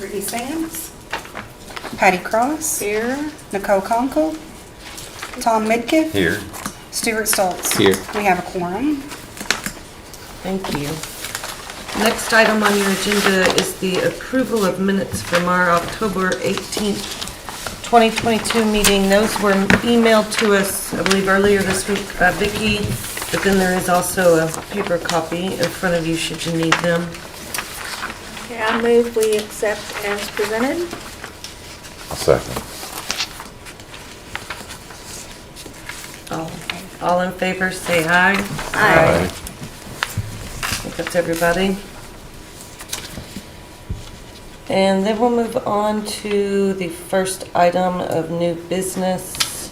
Brittany Sands. Patty Cross. Here. Nicole Conkle. Tom Midkiff. Here. Stuart Stoltz. Here. We have a quorum. Thank you. Next item on your agenda is the approval of minutes from our October 18th, 2022 meeting. Those were emailed to us, I believe, earlier this week, Vicki, but then there is also a paper copy in front of you should you need them. Okay, I move we accept as presented. I'll second. All in favor, say aye. Aye. I think that's everybody. And then we'll move on to the first item of new business,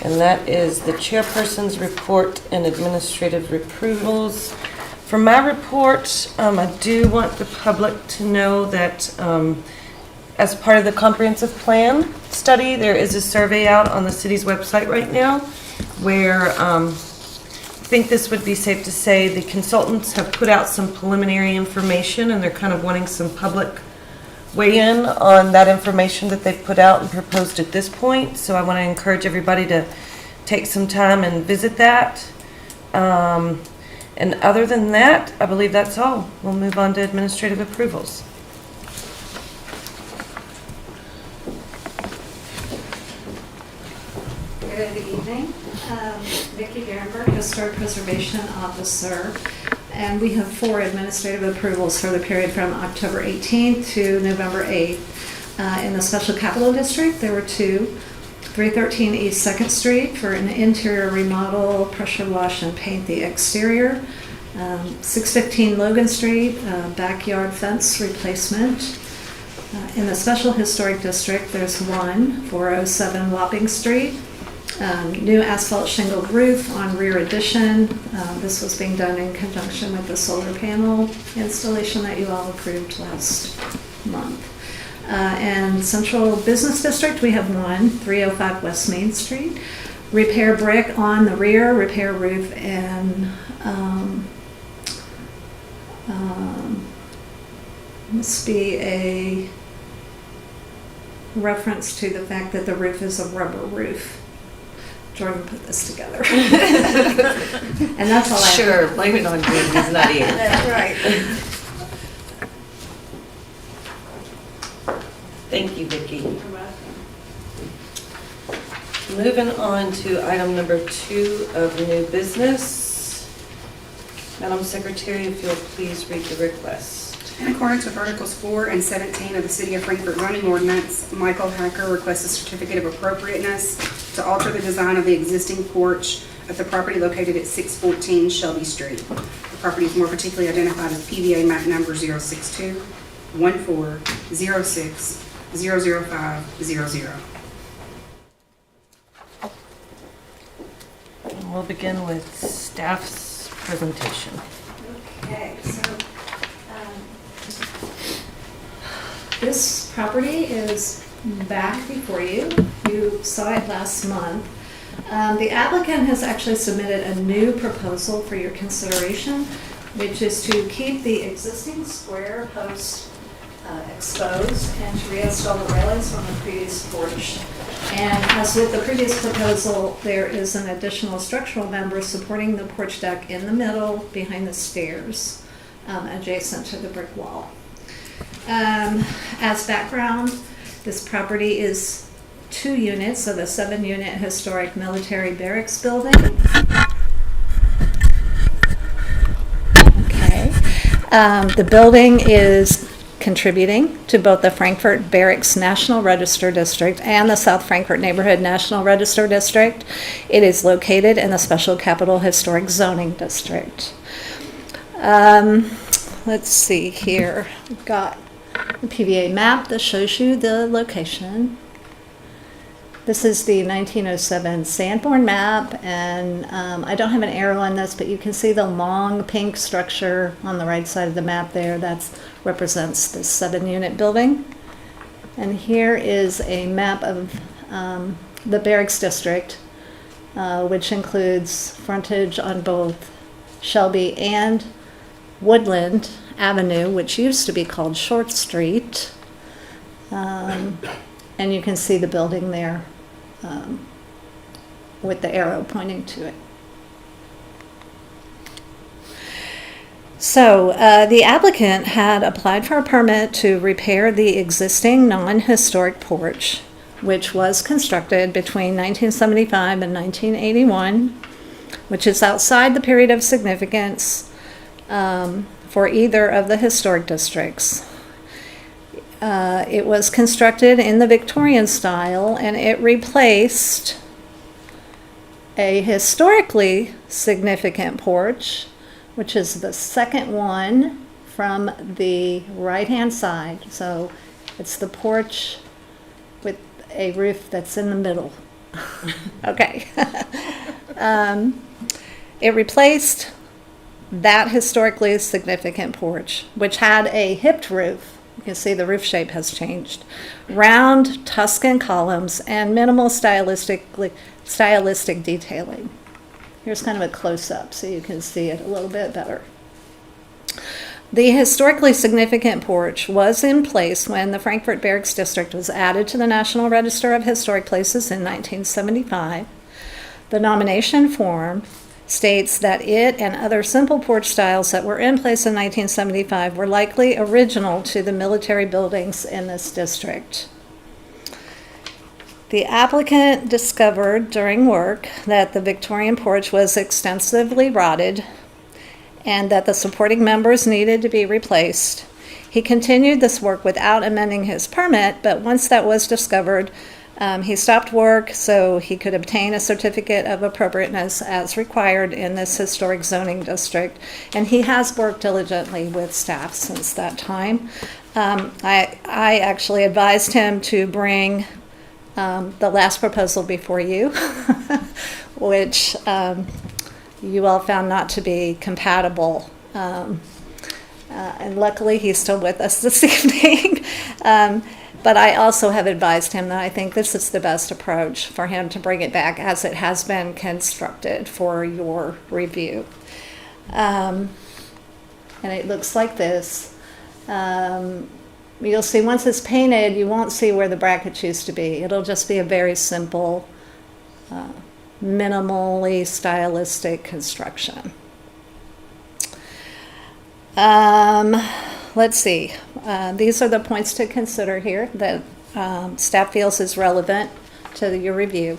and that is the chairperson's report and administrative approvals. For my report, I do want the public to know that as part of the comprehensive plan study, there is a survey out on the city's website right now where I think this would be safe to say the consultants have put out some preliminary information and they're kind of wanting some public weigh in on that information that they've put out and proposed at this point. So I want to encourage everybody to take some time and visit that. And other than that, I believe that's all. We'll move on to administrative approvals. Good evening. Vicki Garenberg, Historic Preservation Officer, and we have 4 administrative approvals for the period from October 18th to November 8th. In the Special Capital District, there were 2. 313 East 2nd Street for an interior remodel, pressure wash and paint the exterior. 615 Logan Street, backyard fence replacement. In the Special Historic District, there's 407 Wapping Street. New asphalt shingled roof on rear addition. This was being done in conjunction with the solar panel installation that you all approved last month. And Central Business District, we have 305 West Main Street. Repair brick on the rear, repair roof, and must be a reference to the fact that the roof is a rubber roof. Jordan put this together. And that's all I have. Sure, blame it on Jim, he's not here. That's right. Thank you, Vicki. Moving on to item number 2 of new business. Madam Secretary, if you'll please read the request. In accordance with Articles 4 and 17 of the City of Frankfort zoning ordinance, Michael Hacker requests a certificate of appropriateness to alter the design of the existing porch of the property located at 614 Shelby Street. The property is more particularly identified as PVA map number 062 1406 00500. And we'll begin with staff's presentation. Okay, so this property is back before you. You saw it last month. The applicant has actually submitted a new proposal for your consideration, which is to keep the existing square post exposed and to reinstall the railings from the previous porch. And as with the previous proposal, there is an additional structural member supporting the porch deck in the middle behind the stairs, adjacent to the brick wall. As background, this property is 2 units of a 7-unit historic military barracks building. Okay. The building is contributing to both the Frankfort Barracks National Register District and the South Frankfort Neighborhood National Register District. It is located in the Special Capital Historic Zoning District. Let's see here. We've got a PVA map that shows you the location. This is the 1907 Sanborn map, and I don't have an arrow on this, but you can see the long pink structure on the right side of the map there. That represents the 7-unit building. And here is a map of the Barracks District, which includes frontage on both Shelby and Woodland Avenue, which used to be called Short Street. And you can see the building there with the arrow pointing to it. So the applicant had applied for a permit to repair the existing non-historic porch, which was constructed between 1975 and 1981, which is outside the period of significance for either of the historic districts. It was constructed in the Victorian style, and it replaced a historically significant porch, which is the second one from the right-hand side. So it's the porch with a roof that's in the middle. Okay. It replaced that historically significant porch, which had a hipped roof. You can see the roof shape has changed. Round Tuscan columns and minimal stylistic detailing. Here's kind of a close-up so you can see it a little bit better. The historically significant porch was in place when the Frankfort Barracks District was added to the National Register of Historic Places in 1975. The nomination form states that it and other simple porch styles that were in place in 1975 were likely original to the military buildings in this district. The applicant discovered during work that the Victorian porch was extensively rotted and that the supporting members needed to be replaced. He continued this work without amending his permit, but once that was discovered, he stopped work so he could obtain a certificate of appropriateness as required in this historic zoning district. And he has worked diligently with staff since that time. I actually advised him to bring the last proposal before you, which you all found not to be compatible. And luckily he's still with us this evening. But I also have advised him that I think this is the best approach for him to bring it back as it has been constructed for your review. And it looks like this. You'll see once it's painted, you won't see where the brackets used to be. It'll just be a very simple, minimally stylistic construction. Let's see. These are the points to consider here that staff feels is relevant to your review.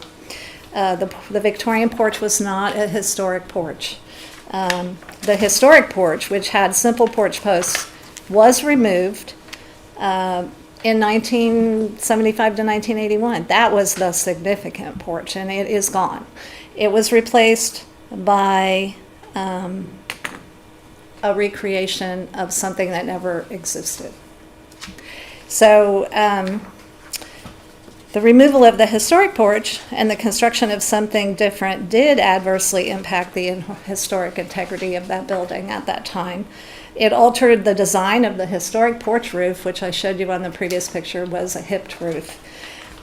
The Victorian porch was not a historic porch. The historic porch, which had simple porch posts, was removed in 1975 to 1981. That was the significant porch, and it is gone. It was replaced by a recreation of something that never existed. So the removal of the historic porch and the construction of something different did adversely impact the historic integrity of that building at that time. It altered the design of the historic porch roof, which I showed you on the previous picture was a hipped roof.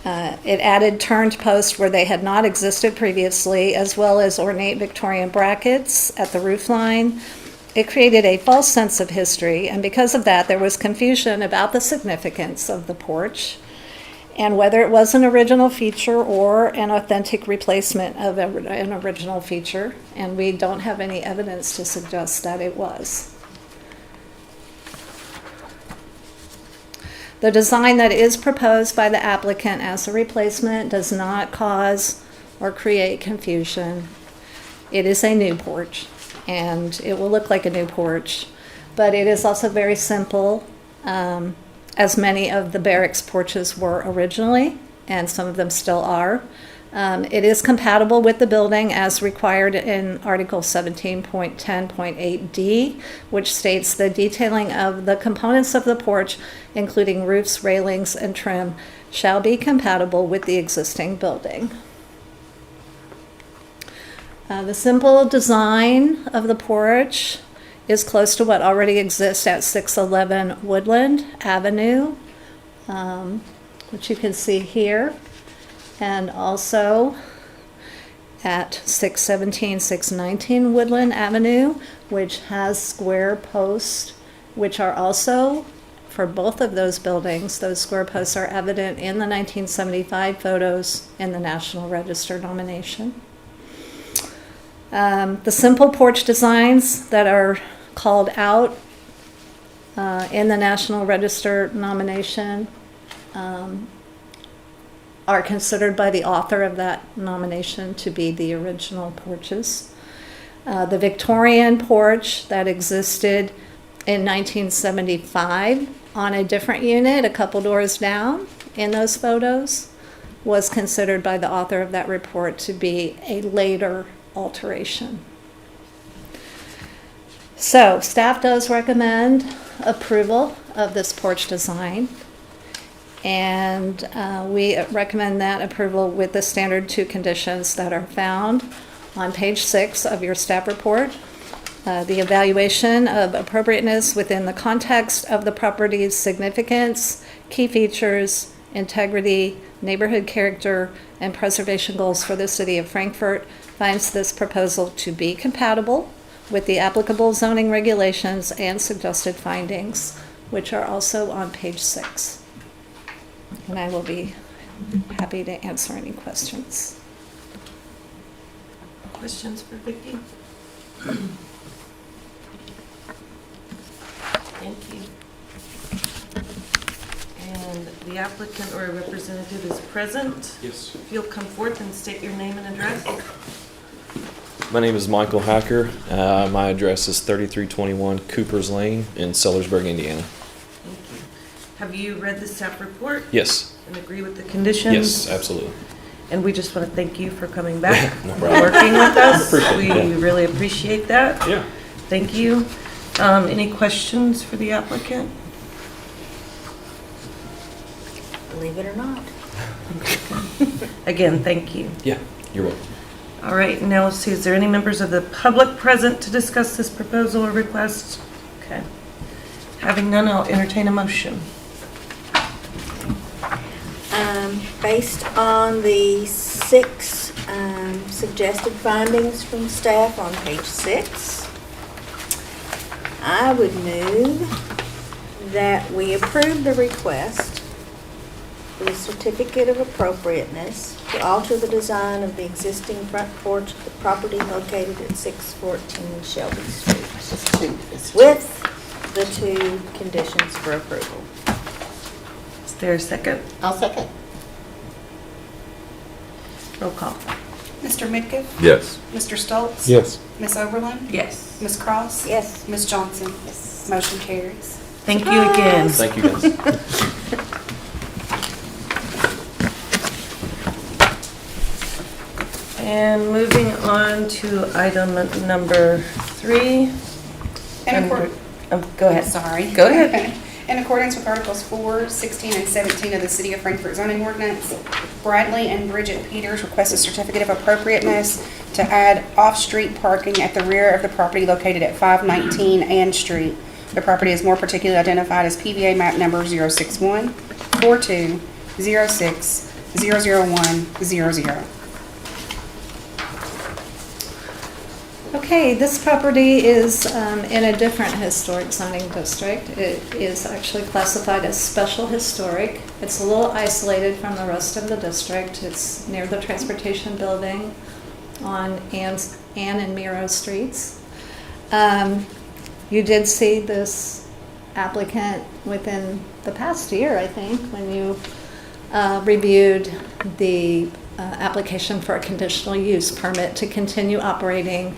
It added turned posts where they had not existed previously, as well as ornate Victorian brackets at the roof line. It created a false sense of history, and because of that, there was confusion about the significance of the porch and whether it was an original feature or an authentic replacement of an original feature, and we don't have any evidence to suggest that it was. The design that is proposed by the applicant as a replacement does not cause or create confusion. It is a new porch, and it will look like a new porch, but it is also very simple, as many of the barracks porches were originally, and some of them still are. It is compatible with the building as required in Article 17.10.8D, which states the detailing of the components of the porch, including roofs, railings, and trim, shall be compatible with the existing building. The simple design of the porch is close to what already exists at 611 Woodland Avenue, which you can see here, and also at 617, 619 Woodland Avenue, which has square posts, which are also for both of those buildings. Those square posts are evident in the 1975 photos in the National Register nomination. The simple porch designs that are called out in the National Register nomination are considered by the author of that nomination to be the original porches. The Victorian porch that existed in 1975 on a different unit, a couple doors down in those photos, was considered by the author of that report to be a later alteration. So staff does recommend approval of this porch design, and we recommend that approval with the standard 2 conditions that are found on page 6 of your staff report. The evaluation of appropriateness within the context of the property's significance, key features, integrity, neighborhood character, and preservation goals for the city of Frankfort finds this proposal to be compatible with the applicable zoning regulations and suggested findings, which are also on page 6. And I will be happy to answer any questions. Questions for Vicki? Thank you. And the applicant or a representative is present. Yes. If you'll come forth and state your name and address. My name is Michael Hacker. My address is 3321 Cooper's Lane in Sellersburg, Indiana. Thank you. Have you read the staff report? Yes. And agree with the conditions? Yes, absolutely. And we just want to thank you for coming back, No problem. working with us. Appreciate We it, yeah. really appreciate that. Yeah. Thank you. Any questions for the applicant? Believe it or not. Again, thank you. Yeah, you're welcome. All right, now let's see, is there any members of the public present to discuss this proposal or request? Okay. Having none, I'll entertain a motion. Based on the 6 suggested findings from staff on page 6, I would move that we approve the request for the certificate of appropriateness to alter the design of the existing front porch of the property located at 614 Shelby Street, with the 2 conditions for approval. Is there a second? I'll second. Roll call. Mr. Midkiff? Yes. Mr. Stoltz? Yes. Ms. Oberlin? Yes. Ms. Cross? Yes. Ms. Johnson? Yes. Motion carries. Thank you again. Thank you, guys. And moving on to item number 3. In accord- Go ahead. Sorry. Go ahead. In accordance with Articles 4, 16, and 17 of the City of Frankfort zoning ordinance, Bradley and Bridget Peters request a certificate of appropriateness to add off-street parking at the rear of the property located at 519 Ann Street. The property is more particularly identified as PVA map number 061 42 06 00100. Okay, this property is in a different historic zoning district. It is actually classified as special historic. It's a little isolated from the rest of the district. It's near the transportation building on Ann and Miro Streets. You did see this applicant within the past year, I think, when you reviewed the application for a conditional use permit to continue operating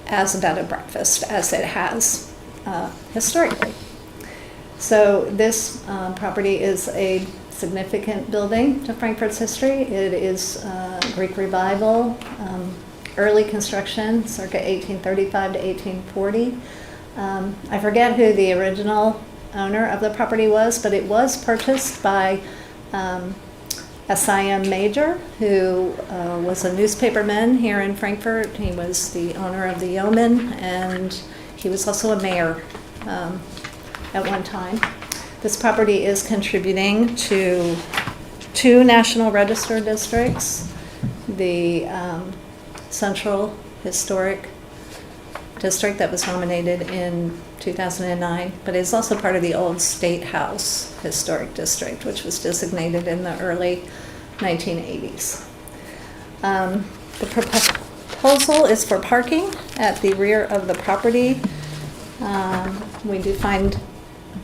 as a bed and breakfast as it has historically. So this property is a significant building to Frankfort's history. It is Greek Revival, early construction, circa 1835 to 1840. I forget who the original owner of the property was, but it was purchased by S.I.M. Major, who was a newspaperman here in Frankfort. He was the owner of the Yeoman, and he was also a mayor at one time. This property is contributing to 2 National Register districts, the Central Historic district that was nominated in 2009, but it's also part of the old State House Historic District, which was designated in the early 1980s. The proposal is for parking at the rear of the property. We do find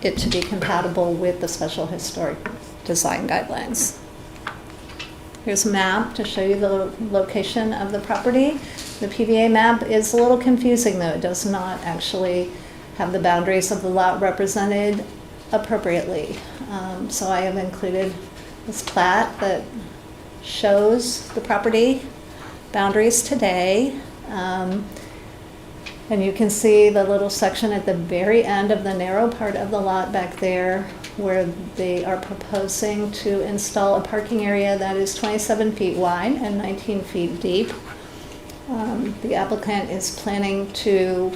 it to be compatible with the special historic design guidelines. Here's a map to show you the location of the property. The PVA map is a little confusing though. It does not actually have the boundaries of the lot represented appropriately. So I have included this plat that shows the property boundaries today. And you can see the little section at the very end of the narrow part of the lot back there where they are proposing to install a parking area that is 27 feet wide and 19 feet deep. The applicant is planning to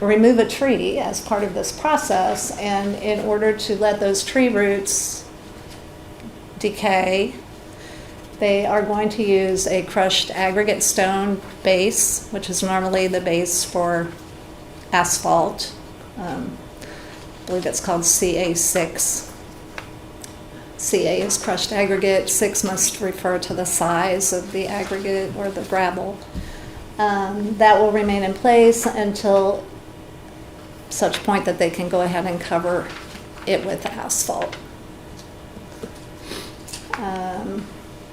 remove a tree as part of this process, and in order to let those tree roots decay, they are going to use a crushed aggregate stone base, which is normally the base for asphalt. I believe it's called CA6. CA is crushed aggregate, 6 must refer to the size of the aggregate or the gravel. That will remain in place until such point that they can go ahead and cover it with asphalt.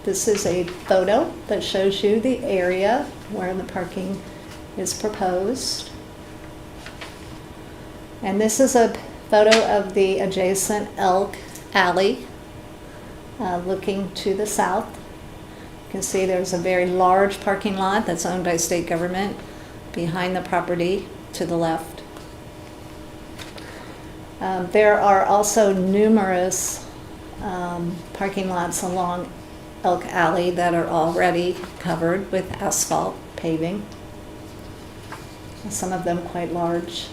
This is a photo that shows you the area where the parking is proposed. And this is a photo of the adjacent Elk Alley looking to the south. You can see there's a very large parking lot that's owned by state government behind the property to the left. There are also numerous parking lots along Elk Alley that are already covered with asphalt paving, some of them quite large.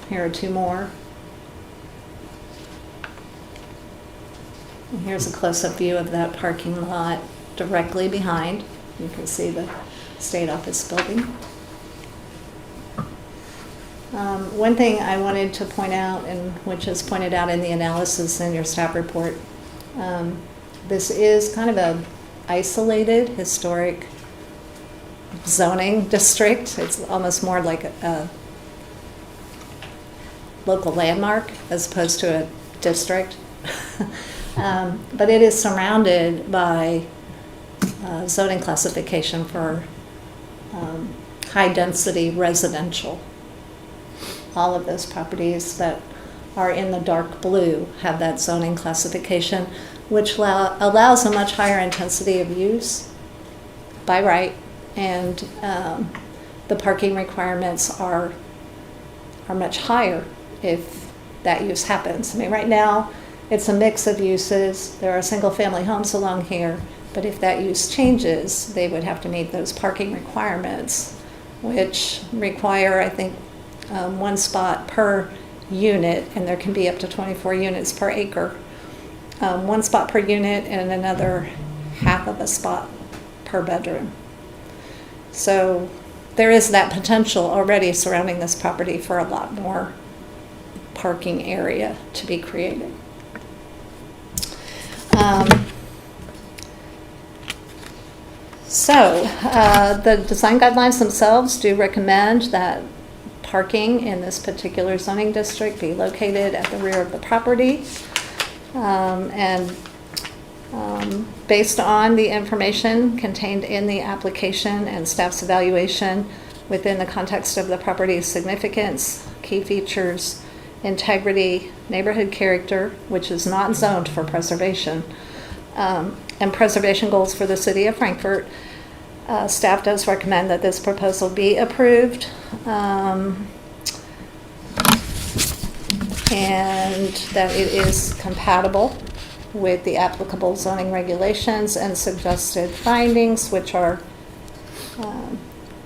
Here are 2 more. And here's a close-up view of that parking lot directly behind. You can see the state office building. One thing I wanted to point out, and which is pointed out in the analysis in your staff report, this is kind of an isolated historic zoning district. It's almost more like a local landmark as opposed to a district. But it is surrounded by zoning classification for high-density residential. All of those properties that are in the dark blue have that zoning classification, which allows a much higher intensity of use by right, and the parking requirements are much higher if that use happens. I mean, right now, it's a mix of uses. There are single-family homes along here, but if that use changes, they would have to meet those parking requirements, which require, I think, 1 spot per unit, and there can be up to 24 units per acre. 1 spot per unit and another half of a spot per bedroom. So there is that potential already surrounding this property for a lot more parking area to be created. The design guidelines themselves do recommend that parking in this particular zoning district be located at the rear of the property. Based on the information contained in the application and staff's evaluation within the context of the property's significance, key features, integrity, neighborhood character, which is not zoned for preservation, and preservation goals for the city of Frankfort, staff does recommend that this proposal be approved, and that it is compatible with the applicable zoning regulations and suggested findings, which are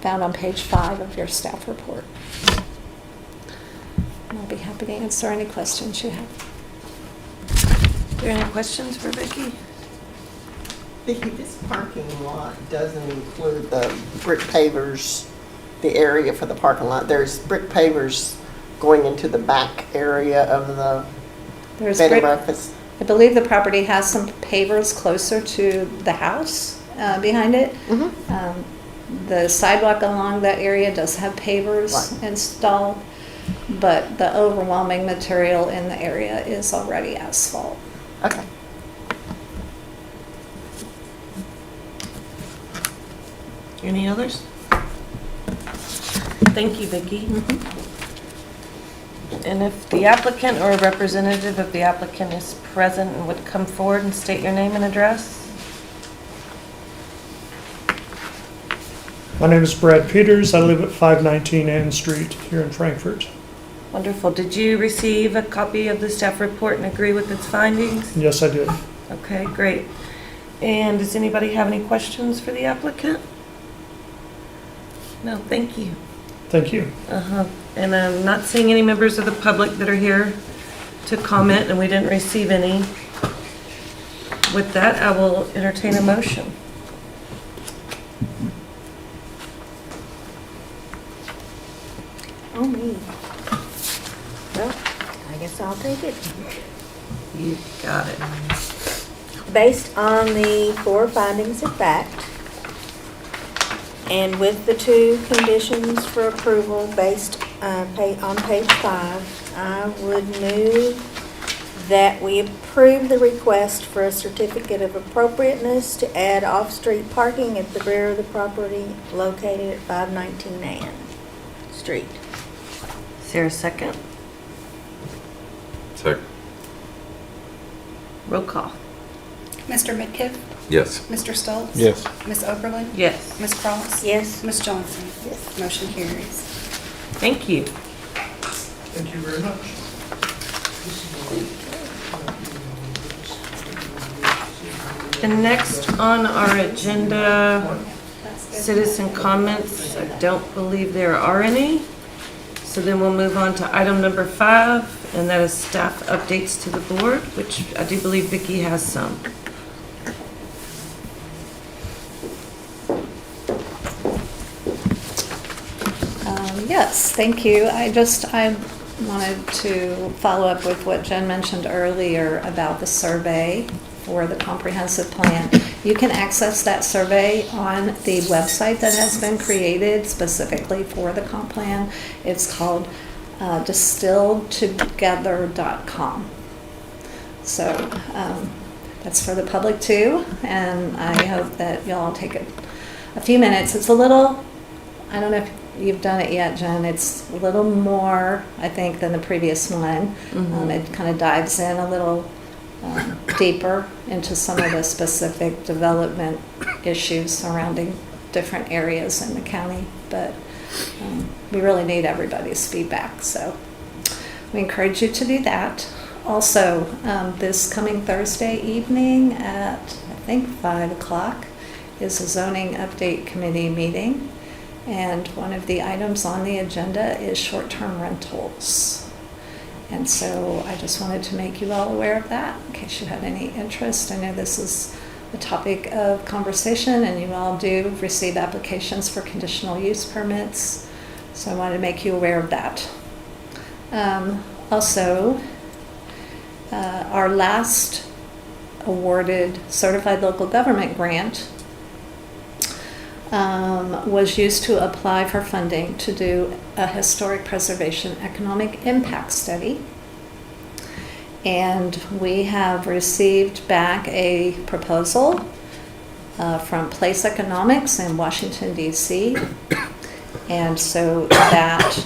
found on page 5 of your staff report. And I'll be happy to answer any questions you have. Are there any questions for Vicki? Vicki, this parking lot doesn't include the brick pavers, the area for the parking lot. There's brick pavers going into the back area of the There's bed and brick, breakfast. I believe the property has some pavers closer to the house behind it. The sidewalk along that area does have pavers Right. installed, but the overwhelming material in the area is already asphalt. Okay. Any others? Thank you, Vicki. And if the applicant or a representative of the applicant is present and would come forward and state your name and address? My name is Brad Peters. I live at 519 Ann Street here in Frankfort. Wonderful. Did you receive a copy of the staff report and agree with its findings? Yes, I did. Okay, great. And does anybody have any questions for the applicant? No, thank you. Thank you. And I'm not seeing any members of the public that are here to comment, and we didn't receive any. With that, I will entertain a motion. Oh, me. Well, I guess I'll take it. You got it. Based on the 4 findings of fact, and with the 2 conditions for approval based on page 5, I would move that we approve the request for a certificate of appropriateness to add off-street parking at the rear of the property located at 519 Ann Street. Is there a second? Second. Roll call. Mr. Midkiff? Yes. Mr. Stoltz? Yes. Ms. Oberlin? Yes. Ms. Cross? Yes. Ms. Johnson? Yes. Motion carries. Thank you. Thank you very much. And next on our agenda, citizen comments. I don't believe there are any. So then we'll move on to item number 5, and that is staff updates to the board, which I do believe Vicki has some. Yes, thank you. I wanted to follow up with what Jen mentioned earlier about the survey for the comprehensive plan. You can access that survey on the website that has been created specifically for the comp plan. It's called distilledtogether.com. So that's for the public too, and I hope that y'all take a few minutes. It's a little, I don't know if you've done it yet, Jen. It's a little more, I think, than the previous one. It kind of dives in a little deeper into some of the specific development issues surrounding different areas in the county. But we really need everybody's feedback. So we encourage you to do that. Also, this coming Thursday evening at, I think, 5 o'clock is a zoning update committee meeting. And one of the items on the agenda is short-term rentals. And so I just wanted to make you all aware of that in case you had any interest. I know this is a topic of conversation and you all do receive applications for conditional use permits. So I wanted to make you aware of that. Also, our last awarded certified local government grant was used to apply for funding to do a historic preservation economic impact study. And we have received back a proposal from Place Economics in Washington, D.C. And so that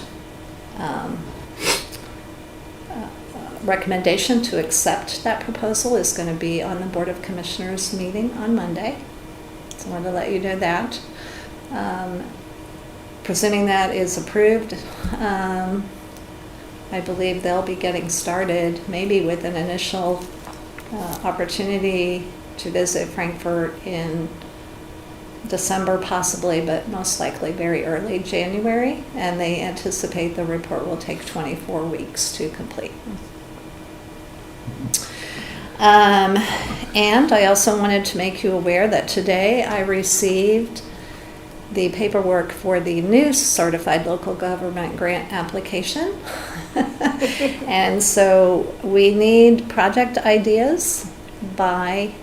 recommendation to accept that proposal is going to be on the Board of Commissioners meeting on Monday. So I wanted to let you know that. Presuming that is approved, I believe they'll be getting started maybe with an initial opportunity to visit Frankfort in December possibly, but most likely very early January, and they anticipate the report will take 24 weeks to complete. And I also wanted to make you aware that today I received the paperwork for the new certified local government grant application. And so we need project ideas by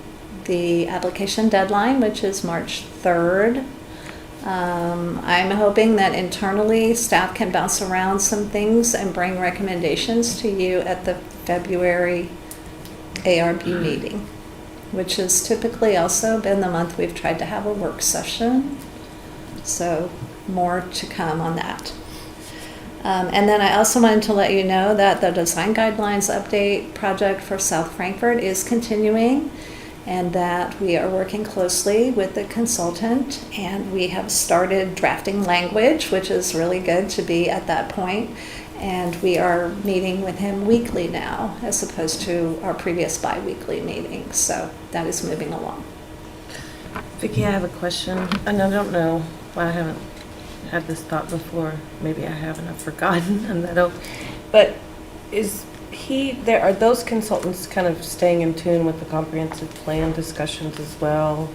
the application deadline, which is March 3rd. I'm hoping that internally staff can bounce around some things and bring recommendations to you at the February ARB meeting, which has typically also been the month we've tried to have a work session. So more to come on that. And then I also wanted to let you know that the design guidelines update project for South Frankfort is continuing, and that we are working closely with the consultant, and we have started drafting language, which is really good to be at that point. And we are meeting with him weekly now, as opposed to our previous bi-weekly meetings. So that is moving along. Vicki, I have a question, and I don't know why I haven't had this thought before. Maybe I haven't, I've forgotten, and I don't. But are those consultants kind of staying in tune with the comprehensive plan discussions as well?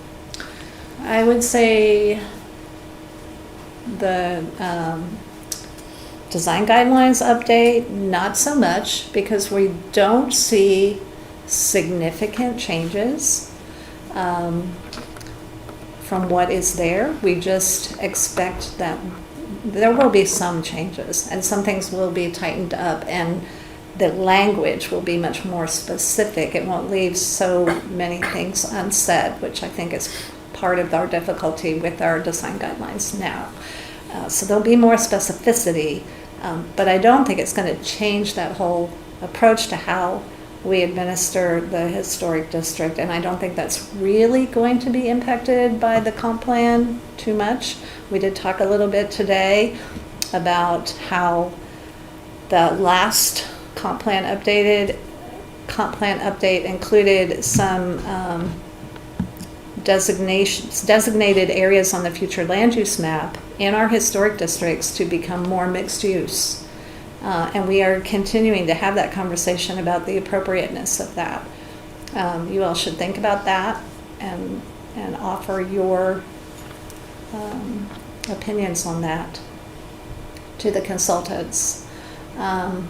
I would say the design guidelines update, not so much, because we don't see significant changes from what is there. We just expect that there will be some changes, and some things will be tightened up, and the language will be much more specific. It won't leave so many things unsaid, which I think is part of our difficulty with our design guidelines now. So there'll be more specificity, but I don't think it's going to change that whole approach to how we administer the historic district, and I don't think that's really going to be impacted by the comp plan too much. We did talk a little bit today about how the last comp plan update included some designated areas on the future land use map in our historic districts to become more mixed use. And we are continuing to have that conversation about the appropriateness of that. You all should think about that and offer your opinions on that to the consultants. But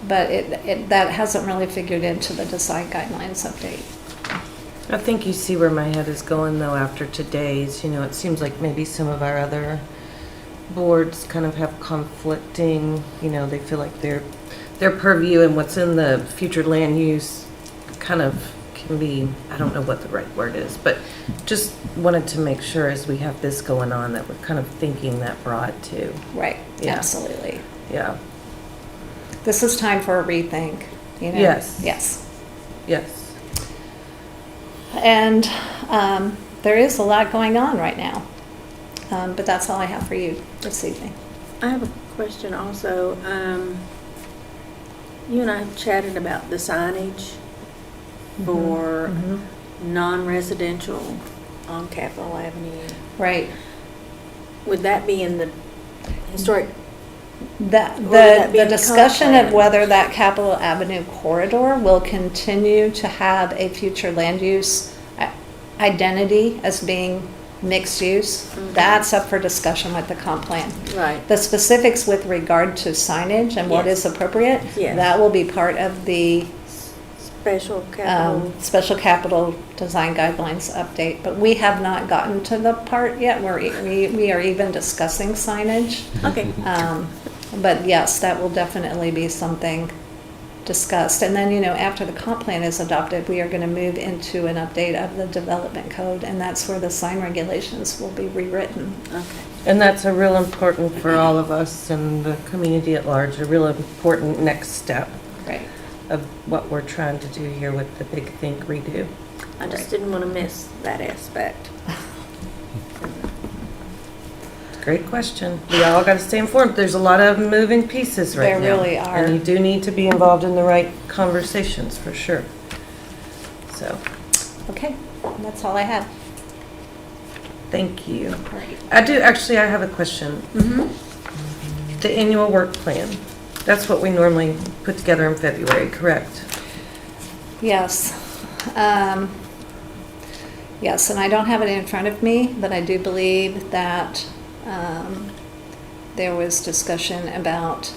that hasn't really figured into the design guidelines update. I think you see where my head is going, though, after today's. It seems like maybe some of our other boards kind of have conflicting, they feel like their purview and what's in the future land use kind of can be, I don't know what the right word is, but just wanted to make sure as we have this going on that we're kind of thinking that broad too. Right, Yeah. Absolutely. Yeah. This is time for a rethink, Yes. Yes. Yes. And there is a lot going on right now. But that's all I have for you this evening. I have a question also. You and I chatted about the signage for non-residential on Capitol Avenue. Right. Would that be in the historic? The be in the discussion comp of plan? whether that Capitol Avenue corridor will continue to have a future land use identity as being mixed use, that's up for discussion with the comp plan. Right. The specifics with regard to signage and what Yes. is appropriate, Yes. that will be part of the Special capital. special capital design guidelines update. But we have not gotten to the part yet where we are even discussing signage. Okay. But yes, that will definitely be something discussed. And then, after the comp plan is adopted, we are going to move into an update of the development code, and that's where the sign regulations will be rewritten. Okay. And that's a real important for all of us and the community at large, a real important next step Right. of what we're trying to do here with the Big Think Redo. I just didn't want to miss that aspect. Great question. We all got to stay informed. There's a lot of moving pieces right now. There really are. And you do need to be involved in the right conversations, for sure. So, Okay, that's all I have. thank you. Right. I have a question. The annual work plan, that's what we normally put together in February, correct? Yes. Yes, and I don't have it in front of me, but I do believe that there was discussion about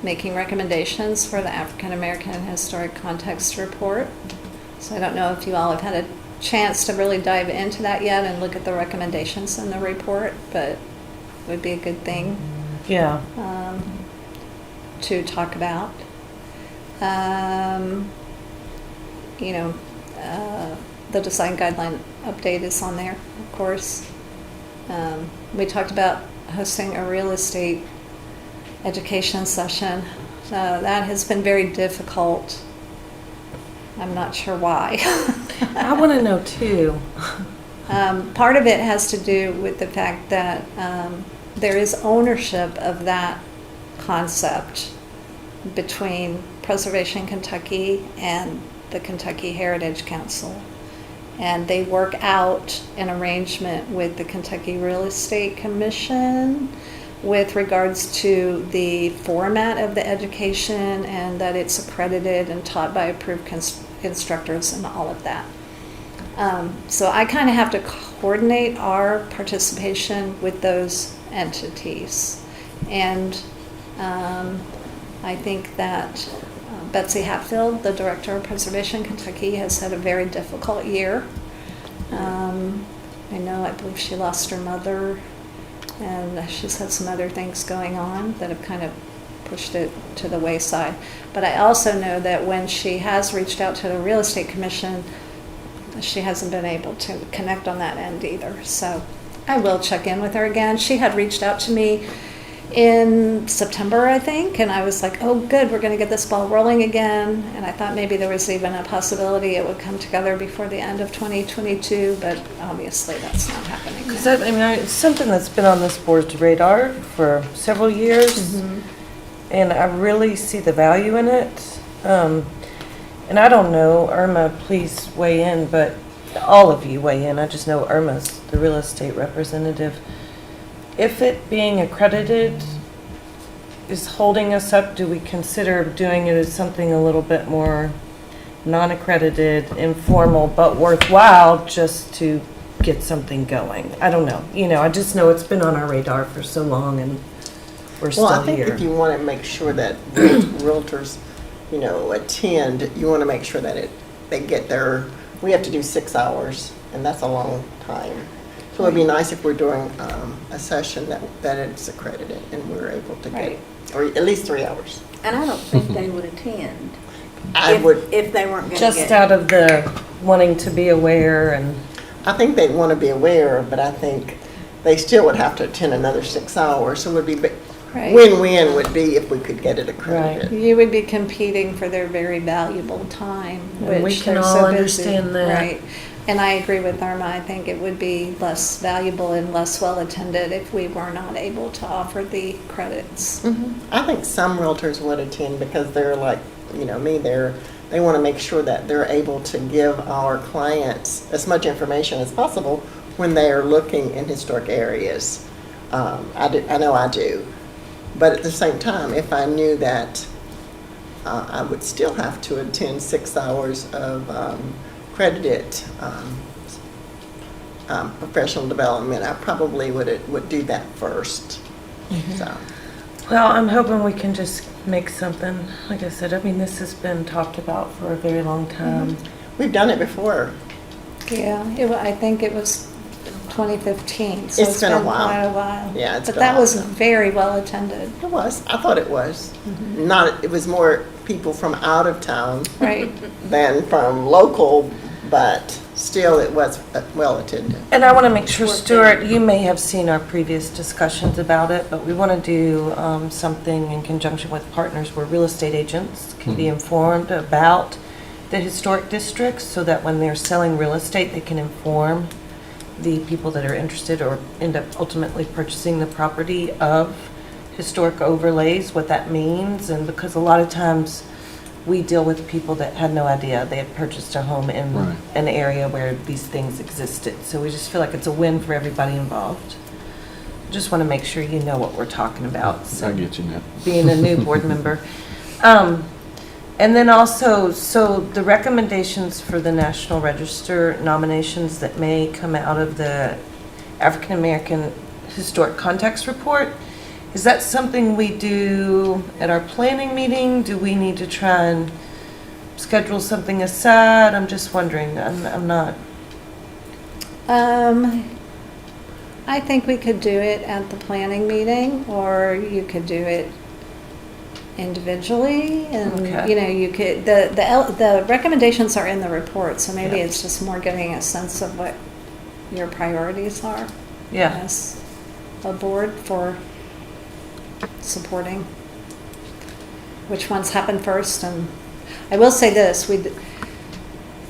making recommendations for the African American Historic Context Report. So I don't know if you all have had a chance to really dive into that yet and look at the recommendations in the report, but it would be a good thing Yeah. to talk about. You know, the design guideline update is on there, of course. We talked about hosting a real estate education session. That has been very difficult. I'm not sure why. I want to know too. Part of it has to do with the fact that there is ownership of that concept between Preservation Kentucky and the Kentucky Heritage Council. And they work out an arrangement with the Kentucky Real Estate Commission with regards to the format of the education and that it's accredited and taught by approved instructors and all of that. So I kind of have to coordinate our participation with those entities. And I think that Betsy Hatfield, the Director of Preservation Kentucky, has had a very difficult year. I believe she lost her mother, and she's had some other things going on that have kind of pushed it to the wayside. But I also know that when she has reached out to the Real Estate Commission, she hasn't been able to connect on that end either. So I will check in with her again. She had reached out to me in September, I think, and I was like, oh good, we're going to get this ball rolling again. And I thought maybe there was even a possibility it would come together before the end of 2022, but obviously that's not happening. Because it's something that's been on this board's radar for several years, and I really see the value in it. And I don't know, Irma, please weigh in, but all of you weigh in. I just know Irma's the real estate representative. If it being accredited is holding us up, do we consider doing it as something a little bit more non-accredited, informal, but worthwhile just to get something going? I don't know. I just know it's been on our radar for so long and we're still Well, I think here. if you want to make sure that realtors, attend, you want to make sure that they get there. We have to do 6 hours, and that's a long time. So it'd be nice if we're doing a session that it's accredited and we're able to get, or at least 3 hours. And I don't think they would attend if they weren't going to Just get. out of the wanting to be aware and. I think they'd want to be aware, but I think they still would have to attend another 6 hours. So it would be win-win would be if we could get it accredited. You would be competing for their very valuable time, And we which can they're all so busy. understand that. Right. And I agree with Irma. I think it would be less valuable and less well-attended if we were not able to offer the credits. I think some realtors would attend because they're like, me, they want to make sure that they're able to give our clients as much information as possible when they are looking in historic areas. I know I do. But at the same time, if I knew that I would still have to attend 6 hours of credited professional development, I probably would do that first. So. Well, I'm hoping we can just make something. Like I said, this has been talked about for a very long time. We've done it before. Yeah, I think it was 2015, so It's been a while. quite a while. Yeah, it's but been a that while was now. very well attended. It was. I thought it was. It was more people from out of town Right. than from local, but still it was well attended. And I want to make sure, Stuart, you may have seen our previous discussions about it, but we want to do something in conjunction with partners where real estate agents can be informed about the historic districts so that when they're selling real estate, they can inform the people that are interested or end up ultimately purchasing the property of historic overlays, what that means. And because a lot of times we deal with people that had no idea they had purchased a home in an area where these things existed. So we just feel like it's a win for everybody involved. Just want to make sure you know what we're talking about. So I get you now. being a new board member. And then also, so the recommendations for the National Register nominations that may come out of the African American Historic Context Report, is that something we do at our planning meeting? Do we need to try and schedule something aside? I'm just wondering. I'm not. I think we could do it at the planning meeting, or you could do it individually, and Okay. you know, you could, the recommendations are in the report, so maybe Yeah. it's just more getting a sense of what your priorities are Yeah. as a board for supporting which ones happen first. And I will say this,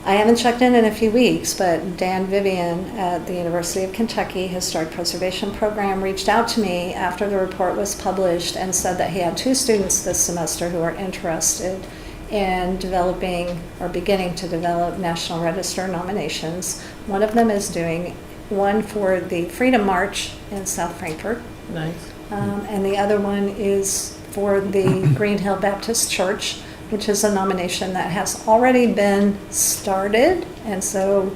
I haven't checked in a few weeks, but Dan Vivian at the University of Kentucky Historic Preservation Program reached out to me after the report was published and said that he had 2 students this semester who are interested in developing or beginning to develop National Register nominations. One of them is doing one for the Freedom March in South Frankfort, Nice. and the other one is for the Green Hill Baptist Church, which is a nomination that has already been started. And so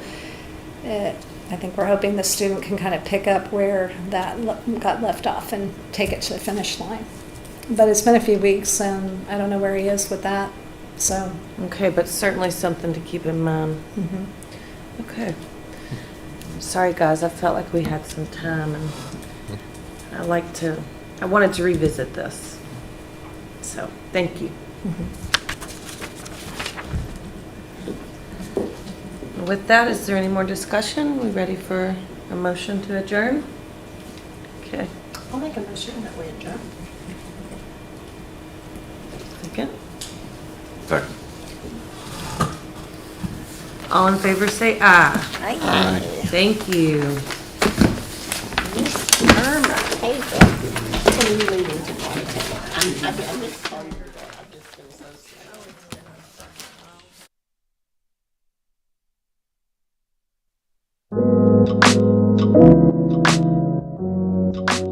I think we're hoping the student can kind of pick up where that got left off and take it to the finish line. But it's been a few weeks, and I don't know where he is with that. So, Okay, but certainly something to keep in mind. Okay. Sorry, guys, I felt like we had some time, and I wanted to revisit this. So, thank you. With that, is there any more discussion? We ready for a motion to adjourn? Okay. I'll make a motion that we adjourn. Second. Second. All in favor, say aye. Aye. Thank you. Miss Irma, hey, when are you leaving tomorrow? I'm just calling her. I'm just gonna so sad.